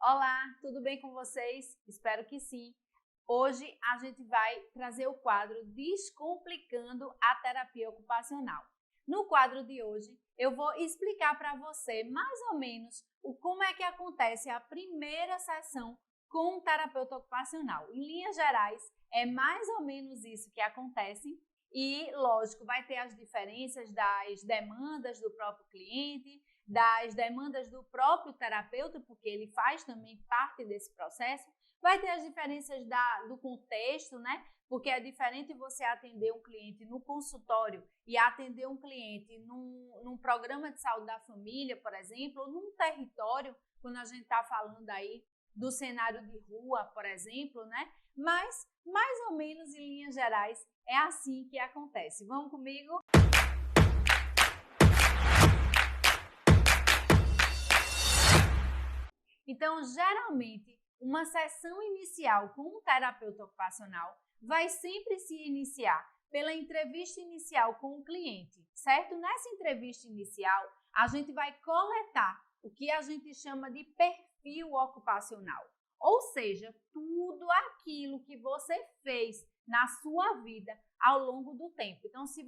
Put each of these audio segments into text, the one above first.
Olá, tudo bem com vocês? Espero que sim. Hoje a gente vai trazer o quadro Descomplicando a Terapia Ocupacional. No quadro de hoje, eu vou explicar para você mais ou menos como é que acontece a primeira sessão com um terapeuta ocupacional. Em linhas gerais, é mais ou menos isso que acontece e, lógico, vai ter as diferenças das demandas do próprio cliente, das demandas do próprio terapeuta, porque ele faz também parte desse processo. Vai ter as diferenças do contexto, né? Porque é diferente você atender um cliente no consultório e atender um cliente num programa de saúde da família, por exemplo, ou num território, quando a gente está falando aí do cenário de rua, por exemplo, né? Mas, mais ou menos em linhas gerais, é assim que acontece. Vamos comigo? Então, geralmente, uma sessão inicial com um terapeuta ocupacional vai sempre se iniciar pela entrevista inicial com o cliente, certo? Nessa entrevista inicial, a gente vai coletar o que a gente chama de perfil ocupacional, ou seja, tudo aquilo que você fez na sua vida ao longo do tempo. Então, se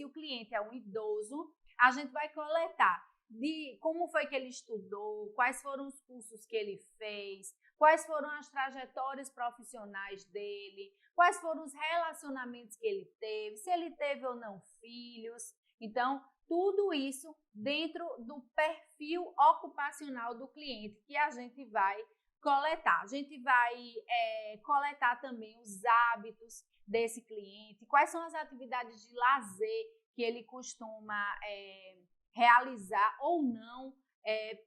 o cliente é um idoso, a gente vai coletar de como foi que ele estudou, quais foram os cursos que ele fez, quais foram as trajetórias profissionais dele, quais foram os relacionamentos que ele teve, se ele teve ou não filhos. Então, tudo isso dentro do perfil ocupacional do cliente que a gente vai coletar. A gente vai coletar também os hábitos desse cliente, quais são as atividades de lazer que ele costuma realizar ou não,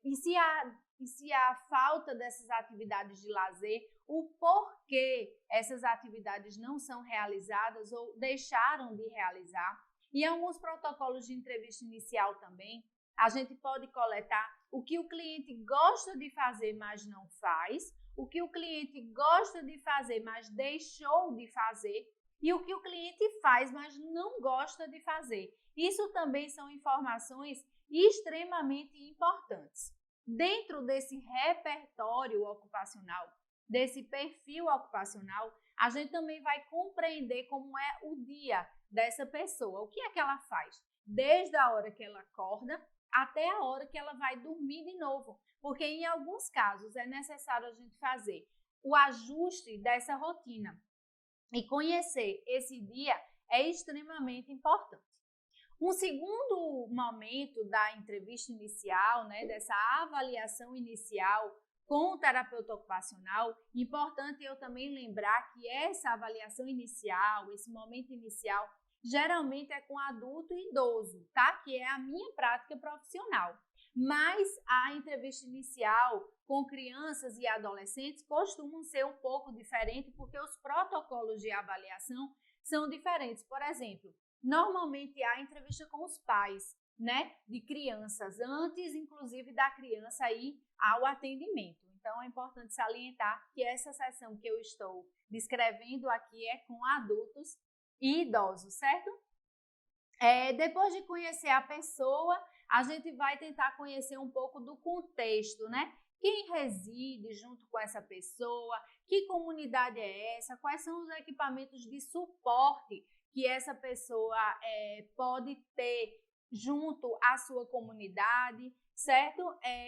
e se a falta dessas atividades de lazer, o porquê essas atividades não são realizadas ou deixaram de realizar. E alguns protocolos de entrevista inicial também, a gente pode coletar o que o cliente gosta de fazer, mas não faz, o que o cliente gosta de fazer, mas deixou de fazer, e o que o cliente faz, mas não gosta de fazer. Isso também são informações extremamente importantes. Dentro desse repertório ocupacional, desse perfil ocupacional, a gente também vai compreender como é o dia dessa pessoa, o que é que ela faz, desde a hora que ela acorda até a hora que ela vai dormir de novo, porque em alguns casos é necessário a gente fazer o ajuste dessa rotina. E conhecer esse dia é extremamente importante. Um segundo momento da entrevista inicial, né, dessa avaliação inicial com o terapeuta ocupacional, importante eu também lembrar que essa avaliação inicial, esse momento inicial, geralmente é com adulto e idoso, tá? Que é a minha prática profissional. Mas a entrevista inicial com crianças e adolescentes costumam ser um pouco diferente porque os protocolos de avaliação são diferentes. Por exemplo, normalmente há entrevista com os pais, né, de crianças, antes inclusive da criança ir ao atendimento. Então é importante salientar que essa sessão que eu estou descrevendo aqui é com adultos e idosos, certo? Depois de conhecer a pessoa, a gente vai tentar conhecer um pouco do contexto, né? Quem reside junto com essa pessoa, que comunidade é essa, quais são os equipamentos de suporte que essa pessoa pode ter junto à sua comunidade, certo?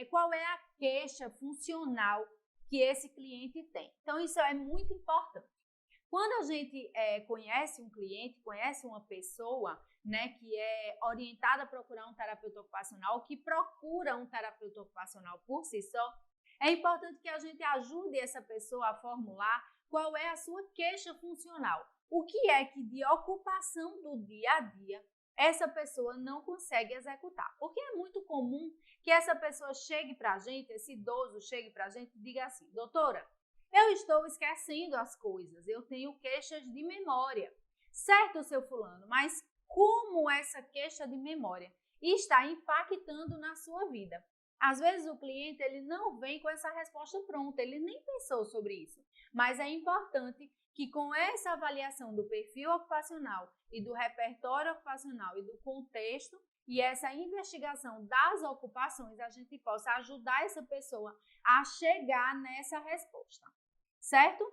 Qual é a queixa funcional que esse cliente tem. Então, isso é muito importante. Quando a gente conhece um cliente, conhece uma pessoa, né, que é orientada a procurar um terapeuta ocupacional, que procura um terapeuta ocupacional por si só, é importante que a gente ajude essa pessoa a formular qual é a sua queixa funcional. O que é que de ocupação do dia a dia essa pessoa não consegue executar? Porque é muito comum que essa pessoa chegue para a gente, esse idoso chegue para a gente e diga assim: doutora, eu estou esquecendo as coisas, eu tenho queixas de memória. Certo, seu fulano, mas como essa queixa de memória está impactando na sua vida? Às vezes o cliente ele não vem com essa resposta pronta, ele nem pensou sobre isso. Mas é importante que com essa avaliação do perfil ocupacional e do repertório ocupacional e do contexto, e essa investigação das ocupações, a gente possa ajudar essa pessoa a chegar nessa resposta, certo?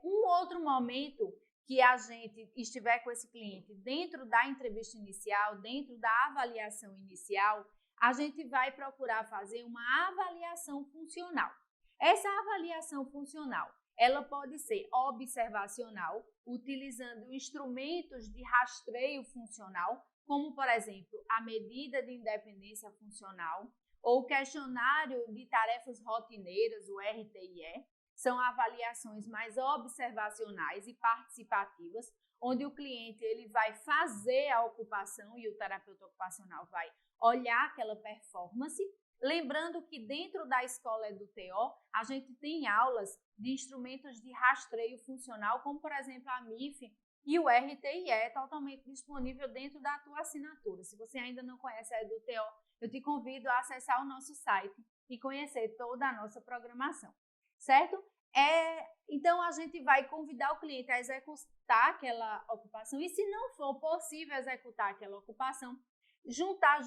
Um outro momento que a gente estiver com esse cliente dentro da entrevista inicial, dentro da avaliação inicial, a gente vai procurar fazer uma avaliação funcional. Essa avaliação funcional, ela pode ser observacional, utilizando instrumentos de rastreio funcional, como, por exemplo, a medida de independência funcional ou o questionário de tarefas rotineiras, o RTIE. São avaliações mais observacionais e participativas, onde o cliente ele vai fazer a ocupação e o terapeuta ocupacional vai olhar aquela performance. Lembrando que dentro da escola EduTO, a gente tem aulas de instrumentos de rastreio funcional, como por exemplo a MIF e o RTIE, totalmente disponível dentro da tua assinatura. Se você ainda não conhece a EduTO, eu te convido a acessar o nosso site e conhecer toda a nossa programação, certo? Então, a gente vai convidar o cliente a executar aquela ocupação e, se não for possível executar aquela ocupação, juntar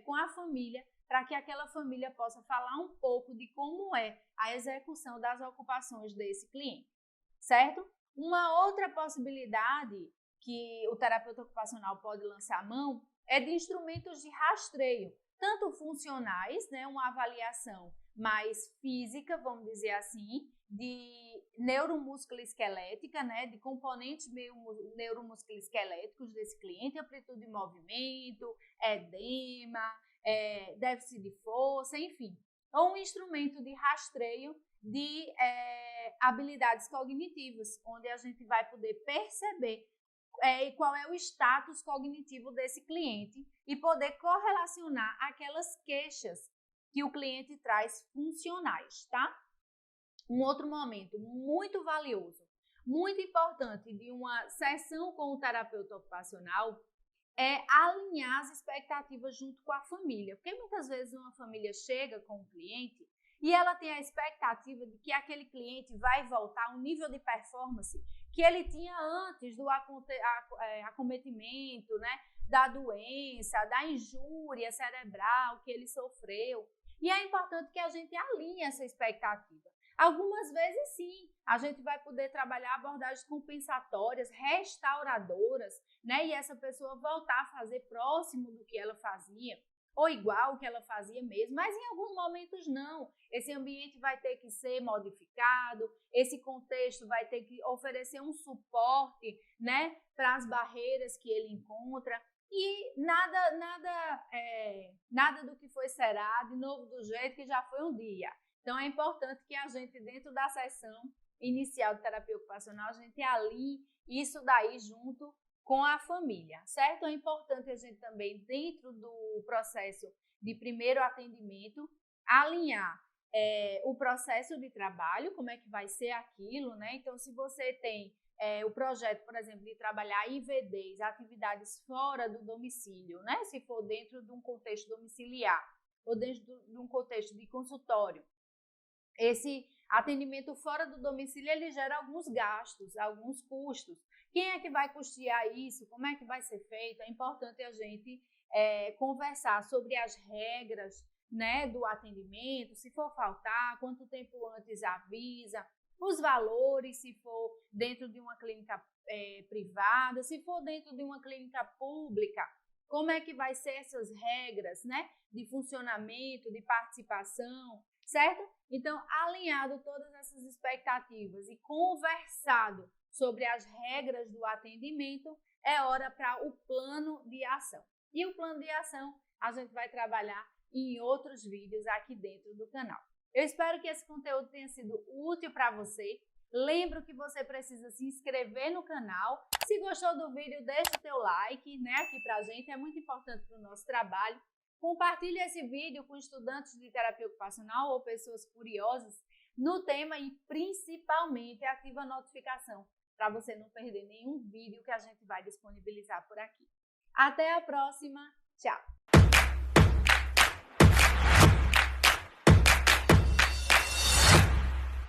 com a família para que aquela família possa falar um pouco de como é a execução das ocupações desse cliente, certo? Uma outra possibilidade que o terapeuta ocupacional pode lançar a mão é de instrumentos de rastreio, tanto funcionais, né, uma avaliação mais física, vamos dizer assim, de neuromusculoesquelética, né, de componentes neuromusculoesqueléticos desse cliente, amplitude de movimento, edema, déficit de força, enfim. Ou um instrumento de rastreio de habilidades cognitivas, onde a gente vai poder perceber qual é o status cognitivo desse cliente e poder correlacionar aquelas queixas que o cliente traz funcionais, tá? Um outro momento muito valioso, muito importante de uma sessão com o terapeuta ocupacional é alinhar as expectativas junto com a família. Porque muitas vezes uma família chega com o cliente e ela tem a expectativa de que aquele cliente vai voltar ao nível de performance que ele tinha antes do acometimento, né, da doença, da injúria cerebral que ele sofreu. E é importante que a gente alinhe essa expectativa. Algumas vezes, sim, a gente vai poder trabalhar abordagens compensatórias, restauradoras, né? E essa pessoa voltar a fazer próximo do que ela fazia, ou igual ao que ela fazia mesmo, mas em alguns momentos não. Esse ambiente vai ter que ser modificado, esse contexto vai ter que oferecer um suporte, né, para as barreiras que ele encontra. E nada do que foi será de novo do jeito que já foi um dia. Então, é importante que a gente, dentro da sessão inicial de terapia ocupacional, a gente alinhe isso daí junto com a família, certo? É importante a gente também, dentro do processo de primeiro atendimento, alinhar o processo de trabalho, como é que vai ser aquilo, né? Então, se você tem o projeto, por exemplo, de trabalhar IVDs, atividades fora do domicílio, né? Se for dentro de um contexto domiciliar ou dentro de um contexto de consultório, esse atendimento fora do domicílio, ele gera alguns gastos, alguns custos. Quem é que vai custear isso? Como é que vai ser feito? É importante a gente conversar sobre as regras, né, do atendimento, se for faltar, quanto tempo antes avisa, os valores, se for dentro de uma clínica privada, se for dentro de uma clínica pública, como é que vai ser essas regras, né, de funcionamento, de participação, certo? Então, alinhado todas essas expectativas e conversado sobre as regras do atendimento, é hora para o plano de ação. E o plano de ação a gente vai trabalhar em outros vídeos aqui dentro do canal. Eu espero que esse conteúdo tenha sido útil para você. Lembro que você precisa se inscrever no canal. Se gostou do vídeo, deixa o teu like, né, aqui pra gente, é muito importante para o nosso trabalho. Compartilhe esse vídeo com estudantes de terapia ocupacional ou pessoas curiosas no tema e principalmente ativa a notificação para você não perder nenhum vídeo que a gente vai disponibilizar por aqui. Até a próxima, tchau!